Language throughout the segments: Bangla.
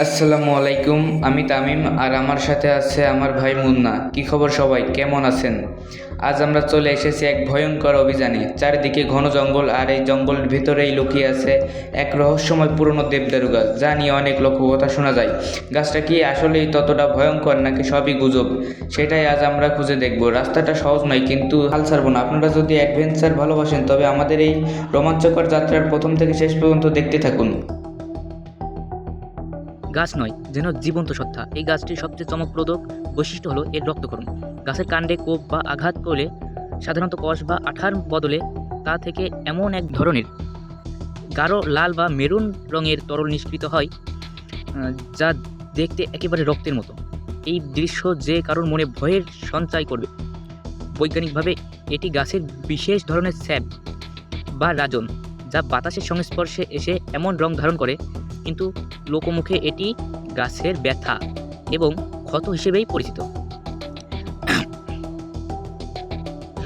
আসসালামু আলাইকুম। আমি তামিম আর আমার সাথে আছে আমার ভাই মুন্না। কি খবর সবাই, কেমন আছেন? আজ আমরা চলে এসেছি এক ভয়ঙ্কর অভিযানে। চারিদিকে ঘন জঙ্গল আর এই জঙ্গলের ভিতরেই লুকিয়ে আছে এক রহস্যময় পুরনো দেবদারু গাছ, যা নিয়ে অনেক লোককথা শোনা যায়। গাছটা কি আসলেই ততটা ভয়ঙ্কর নাকি সবই গুজব, সেটাই আজ আমরা খুঁজে দেখব। রাস্তাটা সহজ নয়, কিন্তু হাল ছাড়বো না। আপনারা যদি অ্যাডভেঞ্চার ভালোবাসেন তবে আমাদের এই রোমাঞ্চকর যাত্রার প্রথম থেকে শেষ পর্যন্ত দেখতে থাকুন। গাছ নয়, যেন জীবন্ত সত্তা। এই গাছটির সবচেয়ে চমকপ্রদ বৈশিষ্ট্য হলো এর রক্তক্ষরণ। গাছের কাণ্ডে কোপ বা আঘাত করলে সাধারণত কষ বা আঠার বদলে তা থেকে এমন এক ধরনের গাঢ় লাল বা মেরুন রঙের তরল নিষ্কৃত হয়, যা দেখতে একেবারে রক্তের মতো। এই দৃশ্য যে কারোর মনে ভয়ের সঞ্চয় করবে। বৈজ্ঞানিকভাবে এটি গাছের বিশেষ ধরনের স্যাপ বা রাজন, যা বাতাসের সংস্পর্শে এসে এমন রং ধারণ করে, কিন্তু লোকমুখে এটি গাছের ব্যথা এবং ক্ষত হিসেবেই পরিচিত।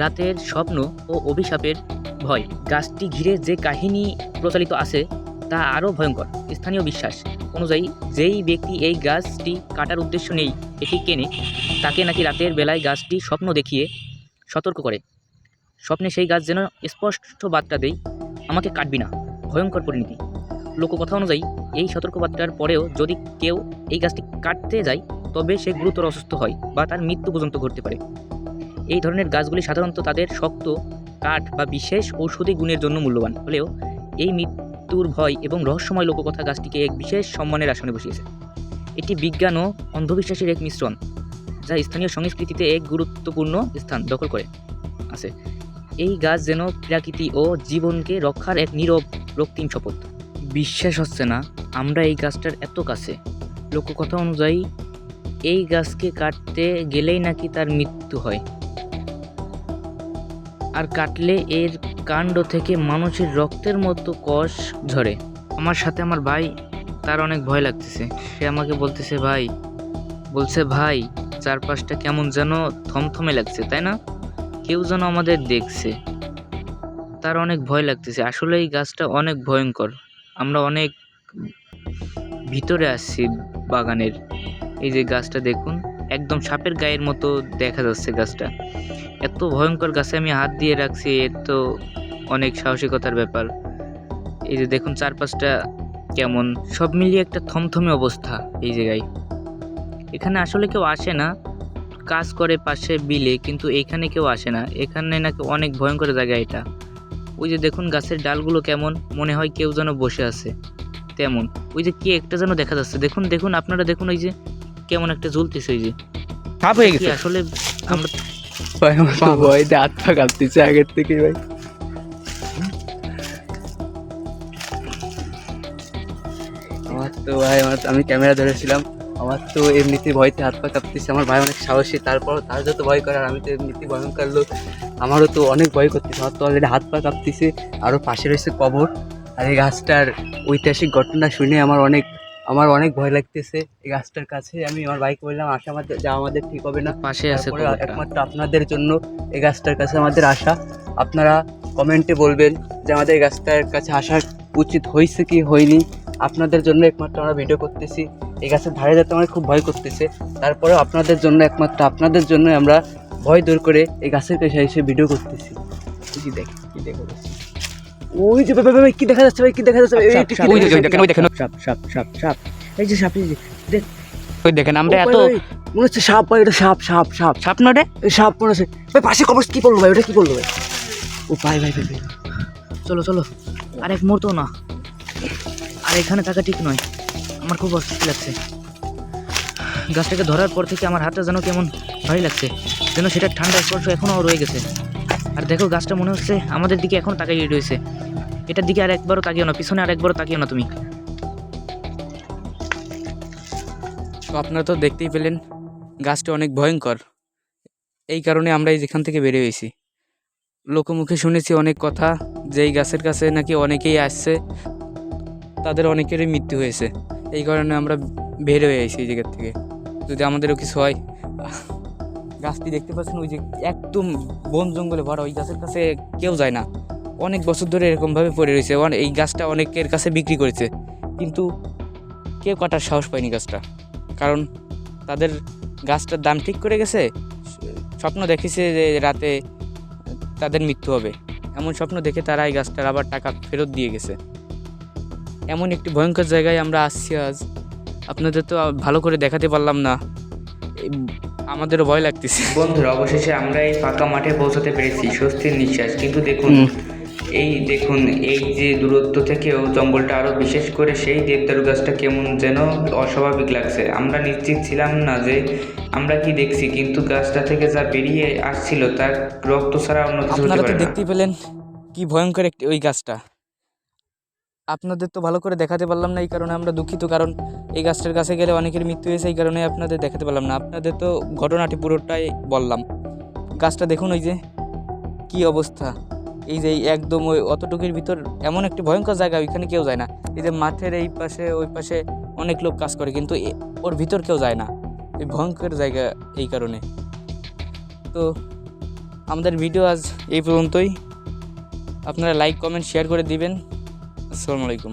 রাতের স্বপ্ন ও অভিশাপের ভয়। গাছটি ঘিরে যে কাহিনী প্রচলিত আছে তা আরও ভয়ঙ্কর। স্থানীয় বিশ্বাস অনুযায়ী যেই ব্যক্তি এই গাছটি কাটার উদ্দেশ্য নেই এটি কেনে, তাকে নাকি রাতের বেলায় গাছটি স্বপ্ন দেখিয়ে সতর্ক করে। স্বপ্নে সেই গাছ যেন স্পষ্ট বার্তা দেয়, আমাকে কাটবি না। ভয়ঙ্কর পরিণতি। লোককথা অনুযায়ী এই সতর্কবার্তার পরেও যদি কেউ এই গাছটি কাটতে যায় তবে সে গুরুতর অসুস্থ হয় বা তার মৃত্যু পর্যন্ত ঘটতে পারে। এই ধরনের গাছগুলি সাধারণত তাদের শক্ত কাঠ বা বিশেষ ঔষধি গুণের জন্য মূল্যবান হলেও এই মৃত্যুর ভয় এবং রহস্যময় লোককথা গাছটিকে এক বিশেষ সম্মানের আসনে বসিয়েছে। এটি বিজ্ঞান ও অন্ধবিশ্বাসের এক মিশ্রণ, যা স্থানীয় সংস্কৃতিতে এক গুরুত্বপূর্ণ স্থান দখল করে আছে। এই গাছ যেন প্রকৃতি ও জীবনকে রক্ষার এক নীরব রক্তিম শপথ। বিশ্বাস হচ্ছে না, আমরা এই গাছটার এত কাছে। লোককথা অনুযায়ী এই গাছকে কাটতে গেলেই নাকি তার মৃত্যু হয়, আর কাটলে এর কাণ্ড থেকে মানুষের রক্তের মতো কষ ঝরে। আমার সাথে আমার ভাই, তার অনেক ভয় লাগতেছে। সে আমাকে বলছে ভাই, চারপাশটা কেমন যেন থমথমে লাগছে, তাই না? কেউ যেন আমাদের দেখছে। তার অনেক ভয় লাগতেছে। আসলে এই গাছটা অনেক ভয়ঙ্কর। আমরা অনেক ভিতরে আসছি বাগানের। এই যে গাছটা দেখুন, একদম সাপের গায়ের মতো দেখা যাচ্ছে গাছটা। এত ভয়ঙ্কর গাছে আমি হাত দিয়ে রাখছি, এর তো অনেক সাহসিকতার ব্যাপার। এই যে দেখুন চারপাশটা কেমন, সব মিলিয়ে একটা থমথমে অবস্থা এই জায়গায়। এখানে আসলে কেউ আসে না, কাজ করে পাশে বিলে, কিন্তু এখানে কেউ আসে না। এখানে নাকি অনেক ভয়ঙ্কর জায়গা এটা। ওই যে দেখুন গাছের ডালগুলো কেমন, মনে হয় কেউ যেন বসে আছে তেমন। ওই যে কি একটা যেন দেখা যাচ্ছে, দেখুন দেখুন আপনারা দেখুন, ওই যে কেমন একটা জ্বলতেছে। ওই যে সাপ হয়ে কি গেছে আসলে আমরা ভাই, আমার তো ভয়তে হাত পা কাঁপতেছে আগের থেকে ভাই। আমি ক্যামেরা ধরেছিলাম, আমার তো এমনিতেই ভয়তে হাত পা কাঁপতেছে। আমার ভাই অনেক সাহসী, তারপর তার যত ভয় করে, আর আমি তো এমনিতেই ভয়ঙ্কর লোক, আমারও তো অনেক ভয় করতেছে। আমার তো অলরেডি হাত পা কাঁপতেছে। আরও পাশে রয়েছে কবর, আর এই গাছটার ঐতিহাসিক ঘটনা শুনে আমার অনেক ভয় লাগতেছে। এই গাছটার কাছে আমি আমার ভাইকে বললাম, আসা আমাদের যা, আমাদের ঠিক হবে না। পাশে আছে তারপরে কবরটা। একমাত্র আপনাদের জন্য এই গাছটার কাছে আমাদের আসা। আপনারা কমেন্টে বলবেন যে আমাদের এই গাছটার কাছে আসা উচিত হয়েছে কি হয়নি। আপনাদের জন্য একমাত্র আমরা ভিডিও করতেছি। এই গাছের ধারে যেতে আমার খুব ভয় করতেছে, তারপরেও আপনাদের জন্য, একমাত্র আপনাদের জন্য আমরা ভয় দূর করে এই গাছের কাছে এসে ভিডিও করতেছি। কি দেখো ওই যে ভাই, কি দেখা যাচ্ছে ভাই, কি দেখা যাচ্ছে ভাই? ওই দেখেন সাপ সাপ সাপ সাপ, এই যে সাপ, এই যে দেখ, ওই দেখেন আমরা ও এত ভাই, মনে হচ্ছে সাপ ভাই, এটা সাপ সাপ সাপ সাপ না রে। এই সাপ মনে হচ্ছে ভাই। পাশে কবর কি করলো ভাই, ওটা কি করলো ভাই? ও ভাই ভাই ভাই ভাই, চলো চলো, আর এক মুহূর্ত না, আর এখানে থাকা ঠিক নয়। আমার খুব অস্বস্তি লাগছে। গাছটাকে ধরার পর থেকে আমার হাতটা যেন কেমন ভারী লাগছে, যেন সেটার ঠান্ডা স্পর্শ এখনও রয়ে গেছে। আর দেখো গাছটা মনে হচ্ছে আমাদের দিকে এখনও তাকিয়ে রয়েছে। এটার দিকে আর একবারও তাকিও না, পিছনে আর একবারও তাকিও না তুমি। তো আপনারা তো দেখতেই পেলেন, গাছটা অনেক ভয়ঙ্কর। এই কারণে আমরা যেখান থেকে বেরিয়ে হয়েছি। লোকমুখে শুনেছি অনেক কথা যে এই গাছের কাছে নাকি অনেকেই আসছে, তাদের অনেকেরই মৃত্যু হয়েছে। এই কারণে আমরা বের হয়ে আইছি এই জায়গার থেকে, যদি আমাদেরও কিছু হয়। গাছটি দেখতে পাচ্ছেন, ওই যে একদম বন জঙ্গলে ভরা, ওই গাছের কাছে কেউ যায় না। অনেক বছর ধরে এরকমভাবে পড়ে রয়েছে। এই গাছটা অনেকের কাছে বিক্রি করেছে, কিন্তু কেউ কাটার সাহস পায়নি গাছটা, কারণ তাদের গাছটার দাম ঠিক করে গেছে, স্বপ্ন দেখেছে যে রাতে তাদের মৃত্যু হবে, এমন স্বপ্ন দেখে তারা এই গাছটার আবার টাকা ফেরত দিয়ে গেছে। এমন একটি ভয়ঙ্কর জায়গায় আমরা আসছি আজ, আপনাদের তো ভালো করে দেখাতে পারলাম না, আমাদেরও ভয় লাগতেছে। বন্ধুরা, অবশেষে আমরা এই ফাঁকা মাঠে পৌঁছাতে পেরেছি, স্বস্তির নিঃশ্বাস। কিন্তু দেখুন এই যে দূরত্ব থেকেও জঙ্গলটা, আরও বিশেষ করে সেই দেবদারু গাছটা কেমন যেন অস্বাভাবিক লাগছে। আমরা নিশ্চিত ছিলাম না যে আমরা কি দেখছি, কিন্তু গাছটা থেকে যা বেরিয়ে আসছিল তার রক্ত ছাড়া অন্য কিছু হতে আপনারা তো পারে না। দেখতেই পেলেন কি ভয়ঙ্কর একটি ওই গাছটা। আপনাদের তো ভালো করে দেখাতে পারলাম না, এই কারণে আমরা দুঃখিত, কারণ এই গাছটার কাছে গেলে অনেকের মৃত্যু হয়েছে, এই কারণে আপনাদের দেখাতে পারলাম না। আপনাদের তো ঘটনাটি পুরোটাই বললাম। গাছটা দেখুন, ওই যে কি অবস্থা, এই যে একদম ওই অতটুকুর ভিতর এমন একটি ভয়ঙ্কর জায়গা, ওইখানে কেউ যায় না। এই যে মাঠের এই পাশে ওই পাশে অনেক লোক কাজ করে, কিন্তু ওর ভিতর কেউ যায় না, এই ভয়ঙ্কর জায়গা এই কারণে। তো আমাদের ভিডিও আজ এই পর্যন্তই। আপনারা লাইক কমেন্ট শেয়ার করে দিবেন। আসসালামু আলাইকুম।